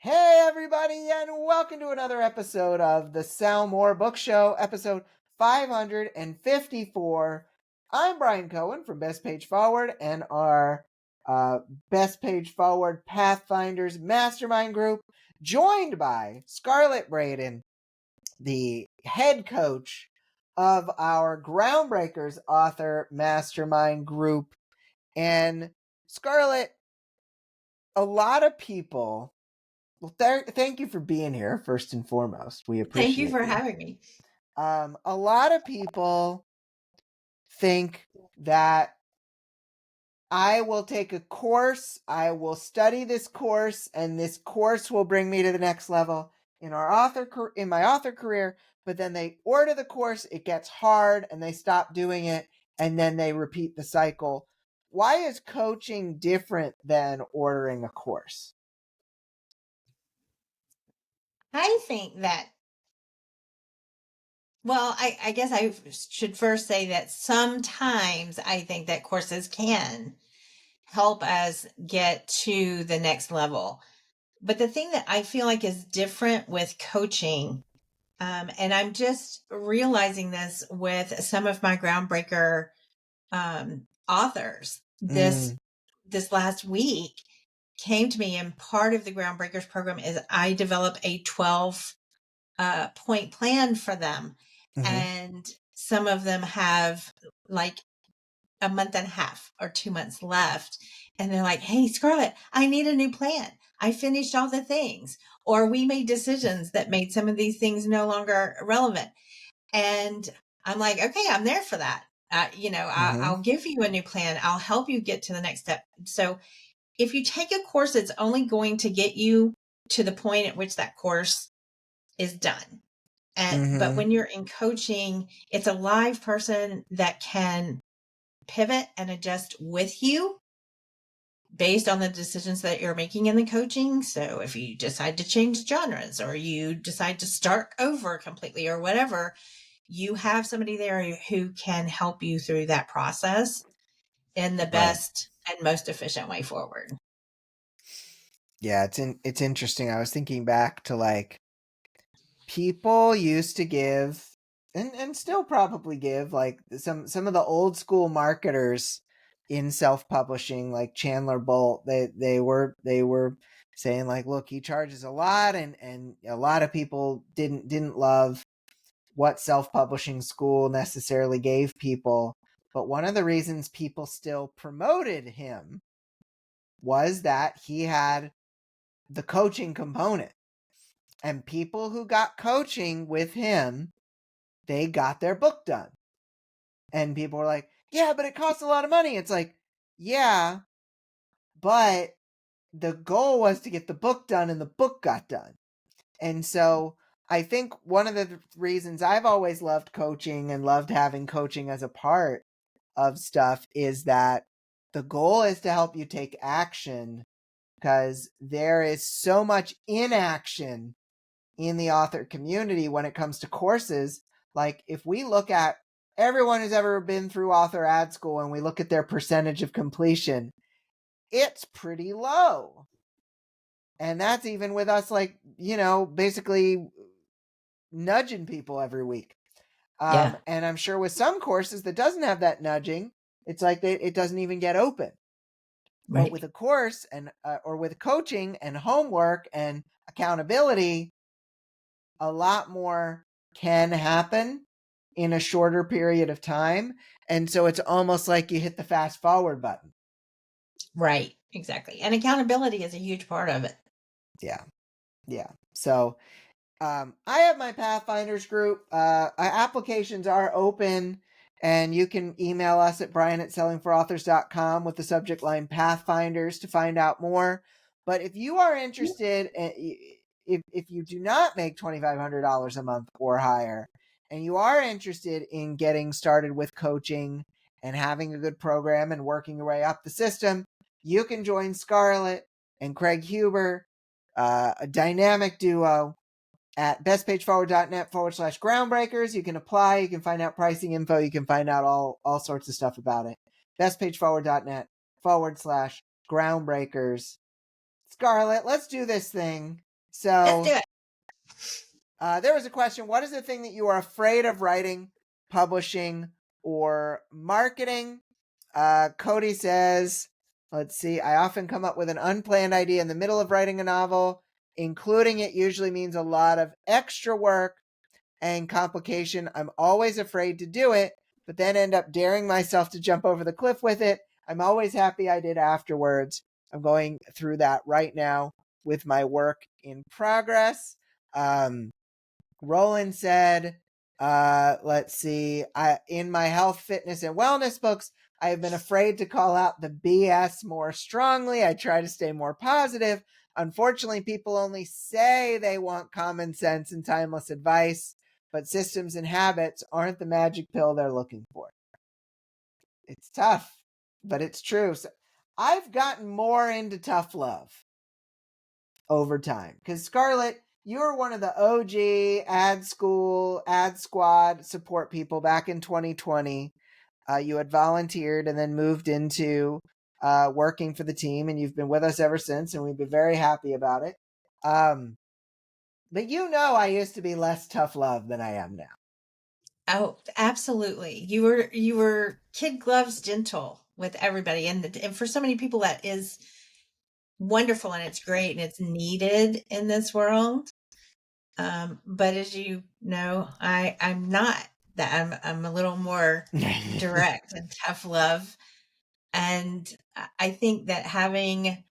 Hey, everybody, and welcome to another episode of the Sell More Book Show, episode 554. I'm Brian Cohen from Best Page Forward and our Best Page Forward Pathfinders Mastermind Group, joined by Scarlett Braden, the head coach of our Groundbreakers author mastermind group. And Scarlett, a lot of people. Well, thank you for being here, first and foremost. We appreciate Thank you for you. having me. A lot of people think that I will take a course, I will study this course, and this course will bring me to the next level in my author career. But then they order the course, it gets hard, and they stop doing it, and then they repeat the cycle. Why is coaching different than ordering a course? I think that, I guess I should first say that sometimes I think that courses can help us get to the next level. But the thing that I feel like is different with coaching, and I'm just realizing this with some of my groundbreaker authors this last week came to me, and part of the Groundbreakers program is I develop a 12 point plan for them. Mm-hmm. And some of them have like a month and a half or 2 months left. And they're like, hey, Scarlett, I need a new plan. I finished all the things. Or we made decisions that made some of these things no longer relevant. And I'm like, okay, I'm there for that. I'll give you a new plan. I'll help you get to the next step. So if you take a course, it's only going to get you to the point at which that course is done. But when you're in coaching, it's a live person that can pivot and adjust with you based on the decisions that you're making in the coaching. So if you decide to change genres or you decide to start over completely or whatever, you have somebody there who can help you through that process in the best and most efficient way forward. Yeah, it's interesting. I was thinking back to like people used to give and still probably give like some of the old school marketers in self-publishing like Chandler Bolt. They were saying like, look, he charges a lot, and a lot of people didn't love what self-publishing school necessarily gave people. But one of the reasons people still promoted him was that he had the coaching component. And people who got coaching with him, they got their book done. And people were like, yeah, but it costs a lot of money. It's like, yeah, but the goal was to get the book done, and the book got done. And so I think one of the reasons I've always loved coaching and loved having coaching as a part of stuff is that the goal is to help you take action, because there is so much inaction in the author community when it comes to courses. Like if we look at everyone who's ever been through author ad school and we look at their percentage of completion, it's pretty low. And that's even with us, like, basically nudging people every week. Yeah. And I'm sure with some courses that doesn't have that nudging, it's like it doesn't even get open. Right. But with a course and or with coaching and homework and accountability, a lot more can happen in a shorter period of time. And so it's almost like you hit the fast forward button. Right. Exactly. And accountability is a huge part of it. Yeah. Yeah. So I have my Pathfinders group. Applications are open, and you can email us at brian@sellingforauthors.com with the subject line Pathfinders to find out more. But if you are interested, if you do not make $2,500 a month or higher, and you are interested in getting started with coaching and having a good program and working your way up the system, you can join Scarlett and Craig Huber, a dynamic duo, at bestpageforward.net/groundbreakers. You can apply, you can find out pricing info, you can find out all sorts of stuff about it. bestpageforward.net/groundbreakers. Scarlett, let's do this thing. Let's do So it. there was a question. What is the thing that you are afraid of writing, publishing, or marketing? Cody says, let's see, I often come up with an unplanned idea in the middle of writing a novel. Including it usually means a lot of extra work and complication. I'm always afraid to do it, but then end up daring myself to jump over the cliff with it. I'm always happy I did afterwards. I'm going through that right now with my work in progress. Roland said, let's see, in my health, fitness, and wellness books, I have been afraid to call out the BS more strongly. I try to stay more positive. Unfortunately, people only say they want common sense and timeless advice, but systems and habits aren't the magic pill they're looking for. It's tough, but it's true. So I've gotten more into tough love over time because Scarlett, you're one of the OG ad school, ad squad support people back in 2020. You had volunteered and then moved into working for the team, and you've been with us ever since, and we've been very happy about it. But I used to be less tough love than I am now. Oh, absolutely. You were kid gloves gentle with everybody, and for so many people that is wonderful and it's great and it's needed in this world. But as you know, I'm not that. I'm a little more direct and tough love, and I think that having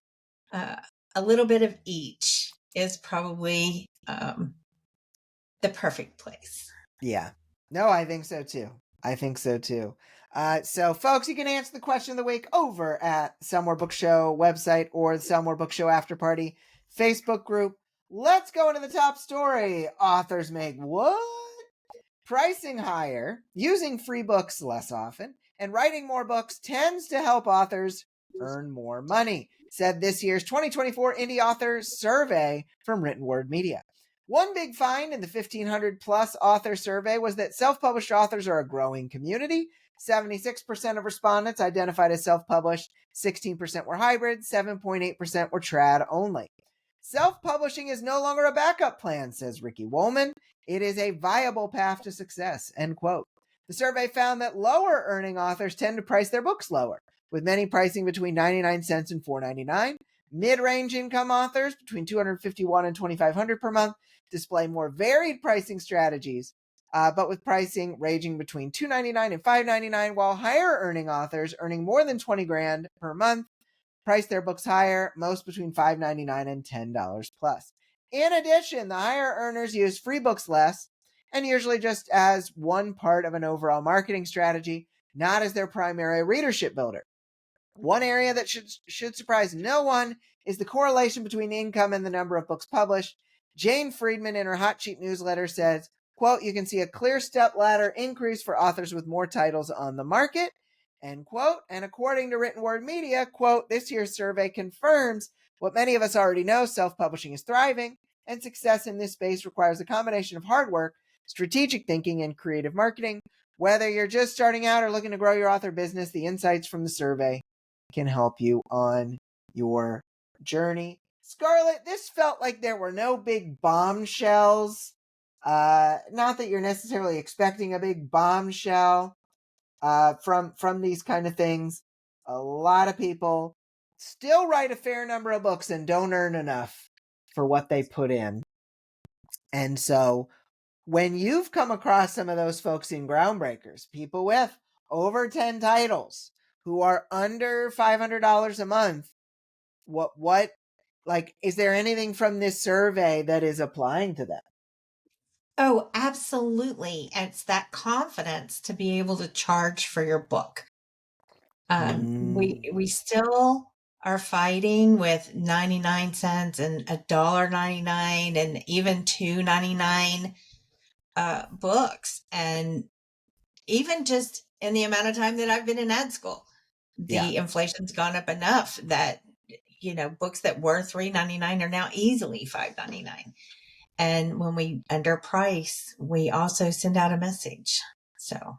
uh, a little bit of each is probably the perfect place. Yeah. No, I think so too. I think so too. So, folks, you can answer the question of the week over at Somewhere Book Show website or the Somewhere Book Show After Party Facebook group. Let's go into the top story. Authors make what? Pricing higher, using free books less often, and writing more books tends to help authors earn more money, said this year's 2024 Indie Authors Survey from Written Word Media. One big find in the 1,500 plus author survey was that self published authors are a growing community. 76% of respondents identified as self published, 16% were hybrid, 7.8% were trad only. Self publishing is no longer a backup plan, says Ricky Wolman. It is a viable path to success, end quote. The survey found that lower earning authors tend to price their books lower, with many pricing between 99 cents and $4.99. Mid-range income authors between $251 and $2,500 per month display more varied pricing strategies, but with pricing ranging between $2.99 and $5.99, while higher earning authors earning more than 20 grand per month price their books higher, most between $5.99 and $10 plus. In addition, the higher earners use free books less and usually just as one part of an overall marketing strategy, not as their primary readership builder. One area that should surprise no one is the correlation between income and the number of books published. Jane Friedman in her Hotsheet newsletter says, quote, you can see a clear step ladder increase for authors with more titles on the market, end quote. And according to Written Word Media, quote, this year's survey confirms what many of us already know, self-publishing is thriving, and success in this space requires a combination of hard work, strategic thinking, and creative marketing. Whether you're just starting out or looking to grow your author business, the insights from the survey can help you on your journey. Scarlett, this felt like there were no big bombshells. Not that you're necessarily expecting a big bombshell from these kind of things. A lot of people still write a fair number of books and don't earn enough for what they put in. And so when you've come across some of those folks in Groundbreakers, people with over 10 titles who are under $500 a month, what like is there anything from this survey that is applying to that? Oh, absolutely. It's that confidence to be able to charge for your book. We still are fighting with 99 cents and $1.99 and even $2.99 books. And even just in the amount of time that I've been in ad school, the inflation's gone up enough that books that were $3.99 are now easily $5.99. And when we underprice, we also send out a message. So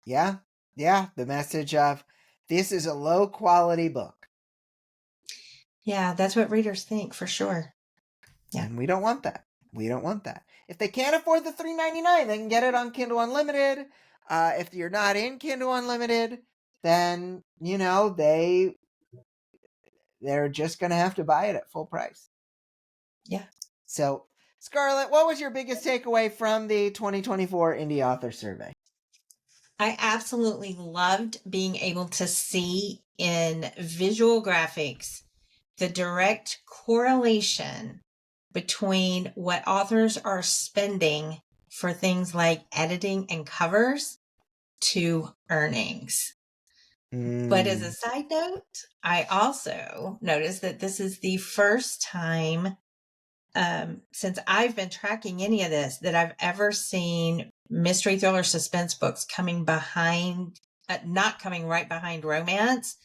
yeah, the message of this is a low quality book. yeah, that's what readers think for sure. Yeah. And we don't want that. We don't want that. If they can't afford the $3.99, they can get it on Kindle Unlimited. If you're not in Kindle Unlimited, then they're just gonna have to buy it at full price. Yeah. So, Scarlett, what was your biggest takeaway from the 2024 Indie Author Survey? I absolutely loved being able to see in visual graphics the direct correlation between what authors are spending for things like editing and covers to earnings. But as a side note, I also noticed that this is the first time since I've been tracking any of this that I've ever seen mystery thriller suspense books coming behind, not coming right behind romance,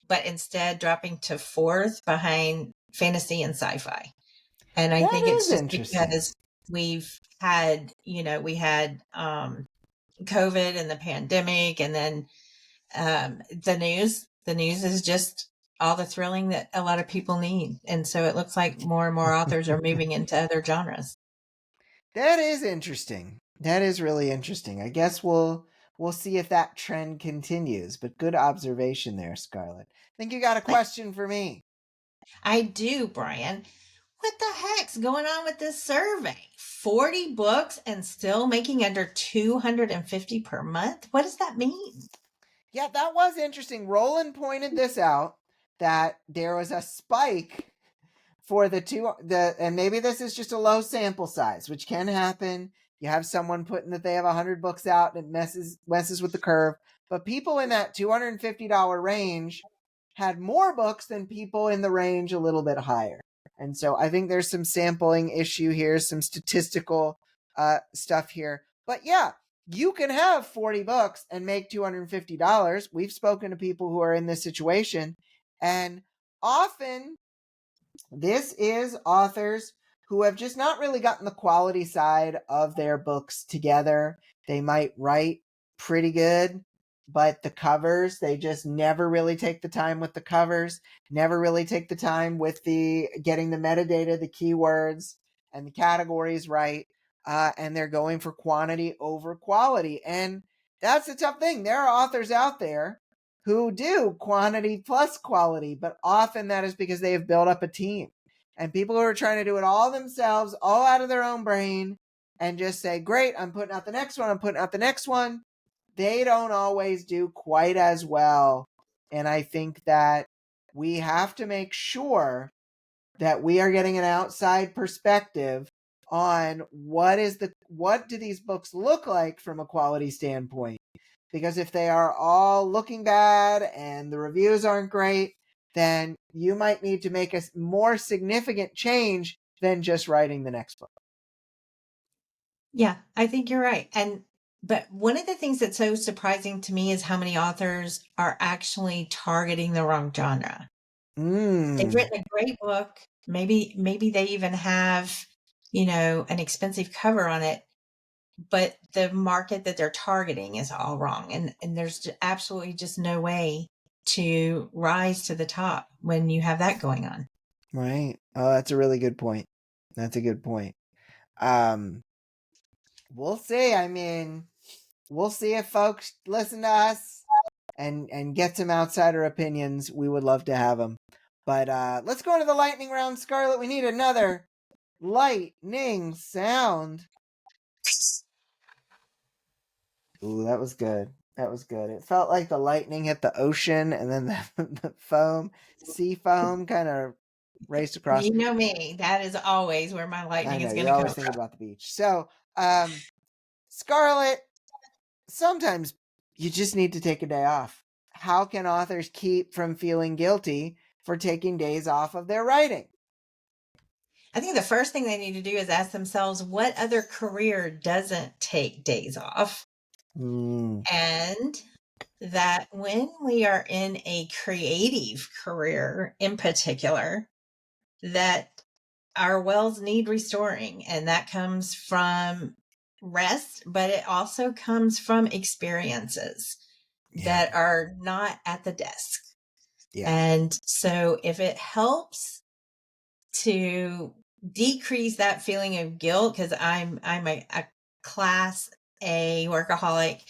but instead dropping to fourth behind fantasy and sci-fi. And I That think it's is just interesting. because we've had, we had COVID and the pandemic, and then the news. The news is just all the thrilling that a lot of people need. And so it looks like more and more authors are moving into other genres. That is interesting. That is really interesting. I guess we'll see if that trend continues. But good observation there, Scarlett. I think you got a question for me. I do, Brian. What the heck's going on with this survey? 40 books and still making under 250 per month? What does that mean? Yeah, that was interesting. Roland pointed this out that there was a spike for and maybe this is just a low sample size, which can happen. You have someone putting that they have 100 books out and it messes with the curve. But people in that $250 range had more books than people in the range a little bit higher. And so I think there's some sampling issue here, some statistical stuff here. But yeah, you can have 40 books and make $250. We've spoken to people who are in this situation, and often this is authors who have just not really gotten the quality side of their books together. They might write pretty good, but the covers, they just never really take the time with the covers, never really take the time with the getting the metadata, the keywords, and the categories right. And they're going for quantity over quality. And that's the tough thing. There are authors out there who do quantity plus quality, but often that is because they have built up a team. And people who are trying to do it all themselves, all out of their own brain, and just say, great, I'm putting out the next one, I'm putting out the next one, they don't always do quite as well. And I think that we have to make sure that we are getting an outside perspective on what do these books look like from a quality standpoint. Because if they are all looking bad and the reviews aren't great, then you might need to make a more significant change than just writing the next book. Yeah, I think you're right. But one of the things that's so surprising to me is how many authors are actually targeting the wrong genre. They've Mm, written a great book. Maybe they even have, an expensive cover on it, but the market that they're targeting is all wrong. And there's absolutely just no way to rise to the top when you have that going on. right. Oh, that's a really good point. That's a good point. Um, we'll see. I mean, we'll see if folks listen to us and get some outsider opinions. We would love to have them. But let's go into the lightning round, Scarlett. We need another lightning sound. Ooh, that was good. That was good. It felt like the lightning hit the ocean and then the foam, sea foam kind of raced across. You know me, that is always where my I lightning know, is going you're to always come thinking from. about the beach. So, Scarlett, sometimes you just need to take a day off. How can authors keep from feeling guilty for taking days off of their writing? I think the first thing they need to do is ask themselves what other career doesn't take days off. Mm, And that when we are in a creative career in particular, that our wells need restoring. And that comes from rest, but it also comes from experiences yeah, that are not at the desk. yeah. And so if it helps to decrease that feeling of guilt, because I'm a class A workaholic,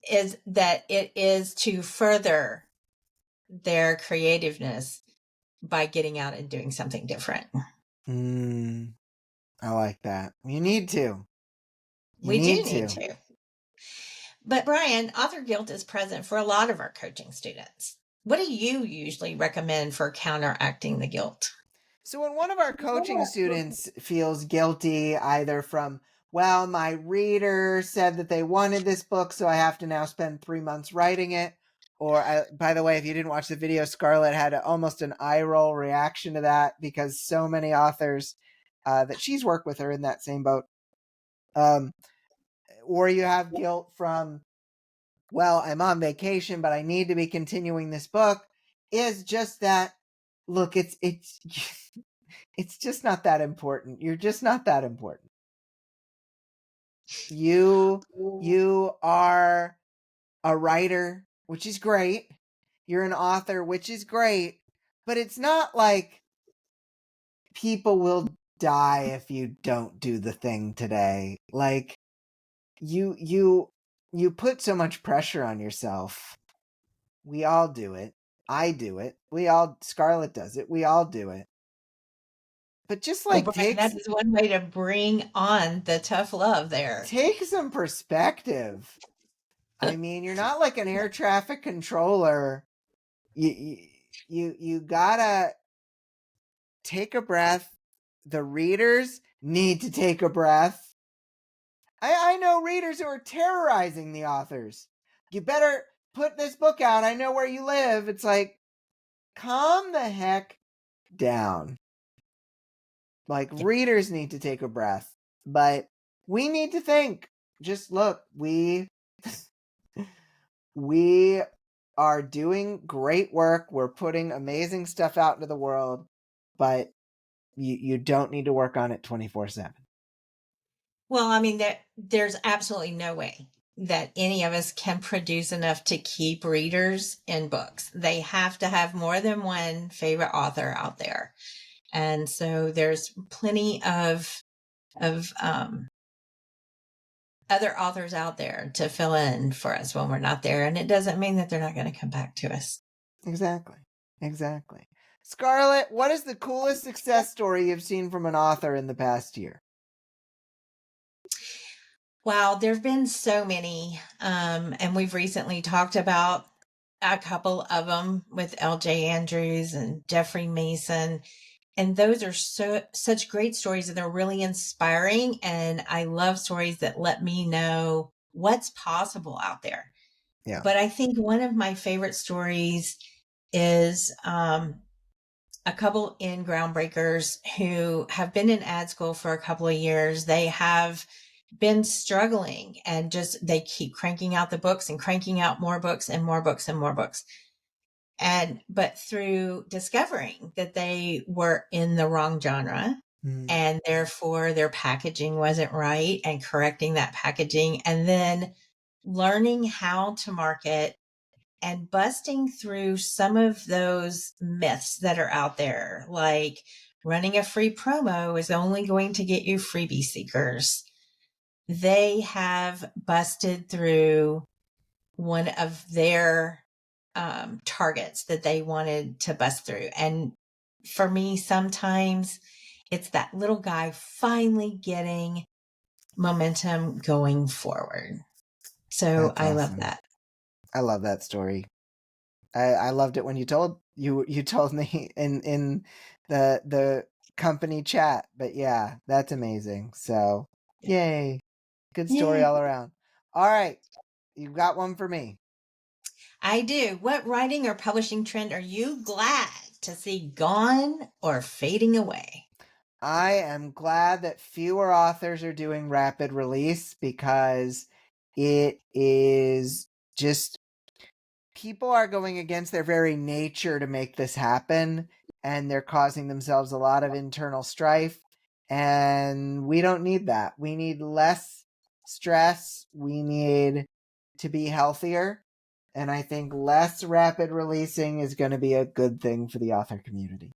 is that it is to further their creativeness by getting out and doing something different. I like that. You need to. You We do need need to. to. But Brian, author guilt is present for a lot of our coaching students. What do you usually recommend for counteracting the guilt? So when one of our coaching students feels guilty, either from, well, my reader said that they wanted this book, so I have to now spend 3 months writing it. Or, by the way, if you didn't watch the video, Scarlett had almost an eye roll reaction to that because so many authors that she's worked with are in that same boat. Or you have guilt from, well, I'm on vacation, but I need to be continuing this book. Is just that, look, it's it's just not that important. You're just not that important. You are a writer, which is great. You're an author, which is great, but it's not like people will die if you don't do the thing today. Like you put so much pressure on yourself. We all do it. I do it. Scarlett does it. We all do it. But just Well, like Brian, that is one way to bring on the tough love there. take some perspective. I mean, you're not like an air traffic controller. You gotta take a breath. The readers need to take a breath. I know readers who are terrorizing the authors. You better put this book out. I know where you live. It's like, calm the heck down. Like, readers need to take a breath, but we need to think. Just look, we are doing great work. We're putting amazing stuff out into the world, but you don't need to work on it 24/7. Well, I mean, there's absolutely no way that any of us can produce enough to keep readers in books. They have to have more than one favorite author out there. And so there's plenty of other authors out there to fill in for us when we're not there. And it doesn't mean that they're not going to come back to us. Exactly. Exactly. Scarlett, what is the coolest success story you've seen from an author in the past year? Wow, there have been so many. And we've recently talked about a couple of them with LJ Andrews and Jeffrey Mason. And those are such great stories, and they're really inspiring. And I love stories that let me know what's possible out there. Yeah. But I think one of my favorite stories is a couple in Groundbreakers who have been in ad school for a couple of years. They have been struggling and just they keep cranking out the books and cranking out more books and more books and more books. But through discovering that they were in the wrong genre, and therefore their packaging wasn't right, and correcting that packaging, and then learning how to market and busting through some of those myths that are out there, like running a free promo is only going to get you freebie seekers. They have busted through one of their targets that they wanted to bust through. And for me, sometimes it's that little guy finally getting momentum going forward. So That's I love awesome. that. I love that story. I loved it when you told me in the company chat. But yeah, that's amazing. So yay. Good story Yay. all around. All right. You've got one for me. I do. What writing or publishing trend are you glad to see gone or fading away? I am glad that fewer authors are doing rapid release because it is just people are going against their very nature to make this happen, and they're causing themselves a lot of internal strife, and we don't need that. We need less stress. We need to be healthier, and I think less rapid releasing is going to be a good thing for the author community.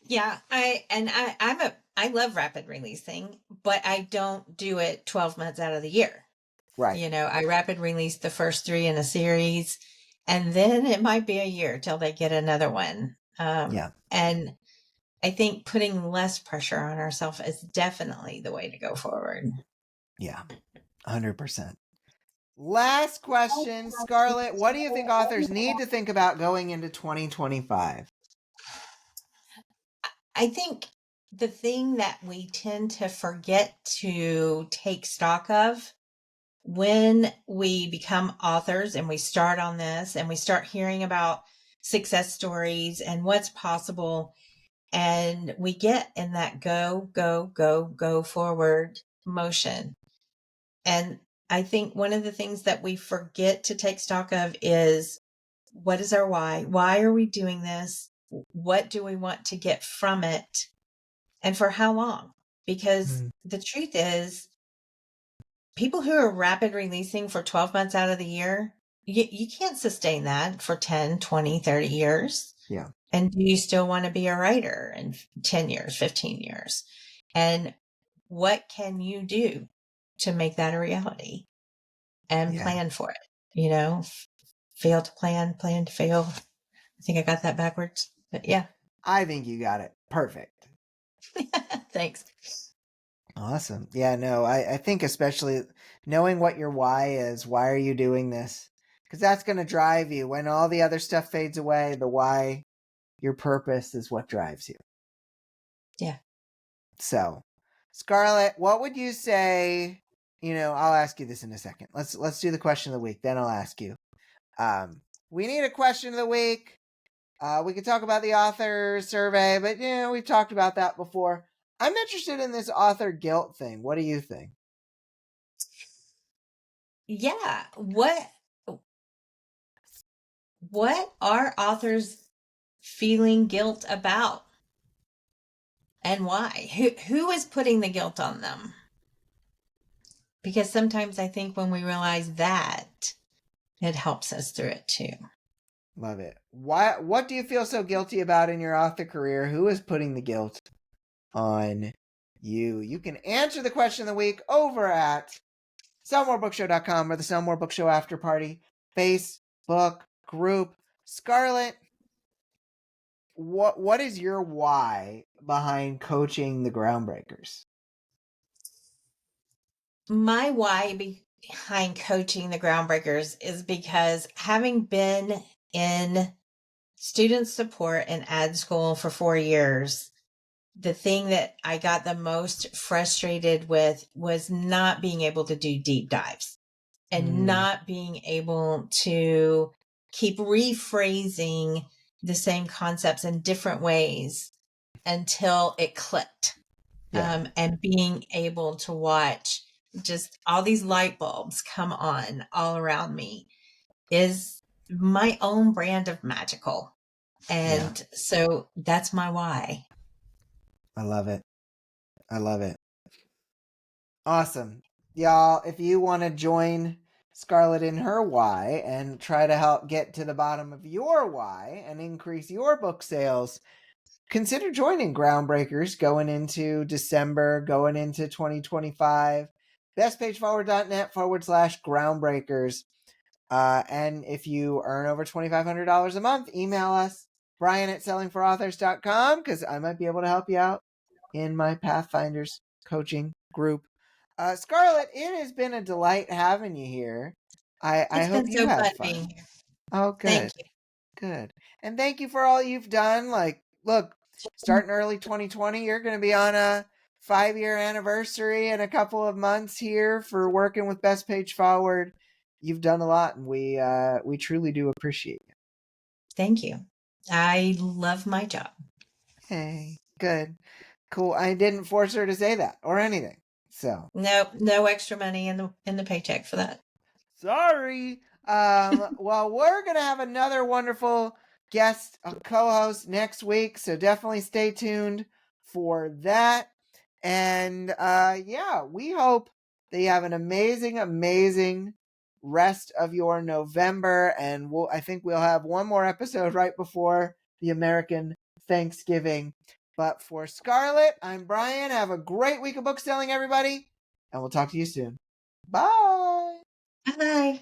Yeah, I love rapid releasing, but I don't do it 12 months out of the year. Right. I rapid release the first 3 in a series, and then it might be a year till they get another one. Yeah. And I think putting less pressure on ourselves is definitely the way to go forward. Yeah. 100%. Last question, Scarlett. What do you think authors need to think about going into 2025? I think the thing that we tend to forget to take stock of when we become authors and we start on this and we start hearing about success stories and what's possible, and we get in that go forward motion. And I think one of the things that we forget to take stock of is, what is our why? Why are we doing this? What do we want to get from it? And for how long? Because Mm, the truth is, people who are rapid releasing for 12 months out of the year, you can't sustain that for 10, 20, 30 years. yeah. And do you still want to be a writer in 10 years, 15 years? And what can you do to make that a reality and Yeah. plan for it? Fail to plan, plan to fail. I think I got that backwards, but yeah. I think you got it. Perfect. Thanks. Awesome. Yeah, no, I think especially knowing what your why is, why are you doing this? Because that's going to drive you. When all the other stuff fades away, the why, your purpose is what drives you. Yeah. So, Scarlett, what would you say? I'll ask you this in a second. Let's do the question of the week. Then I'll ask you. We need a question of the week. We could talk about the author survey, but we've talked about that before. I'm interested in this author guilt thing. What do you think? Yeah. What are authors feeling guilt about, and why? Who is putting the guilt on them? Because sometimes I think when we realize that, it helps us through it too. Love it. What do you feel so guilty about in your author career? Who is putting the guilt on you? You can answer the question of the week over at sellmorebookshow.com or the Sell More Book Show After Party Facebook group. Scarlett, what is your why behind coaching the groundbreakers? My why behind coaching the groundbreakers is because, having been in student support and ad school for 4 years, the thing that I got the most frustrated with was not being able to do deep dives and Mm, not being able to keep rephrasing the same concepts in different ways until it clicked. yeah, And being able to watch just all these light bulbs come on all around me is my own brand of magical. yeah. And so that's my why. I love it. I love it. Awesome. Y'all, if you want to join Scarlett in her why and try to help get to the bottom of your why and increase your book sales, consider joining Groundbreakers going into December, going into 2025. bestpageforward.net/groundbreakers. And if you earn over $2,500 a month, email us, Brian at sellingforauthors.com, because I might be able to help you out in my Pathfinders coaching group. Scarlett, it has been a delight having you here. I It's hope been you so had fun fun. being here. Oh, Thank good. Good. And thank you for all you've done. Like, look, you. starting early 2020, you're going to be on a 5-year anniversary in a couple of months here for working with Best Page Forward. You've done a lot, and we truly do appreciate you. Thank you. I love my job. Hey, good. Cool. I didn't force her to say that or anything. So, No extra money in the paycheck for that. sorry. Well, we're gonna have another wonderful guest, a co-host next week, so definitely stay tuned for that. And yeah, we hope that you have an amazing, amazing rest of your November. And I think we'll have one more episode right before the American Thanksgiving. But for Scarlett, I'm Brian. Have a great week of book selling, everybody. And we'll talk to you soon. Bye. Bye.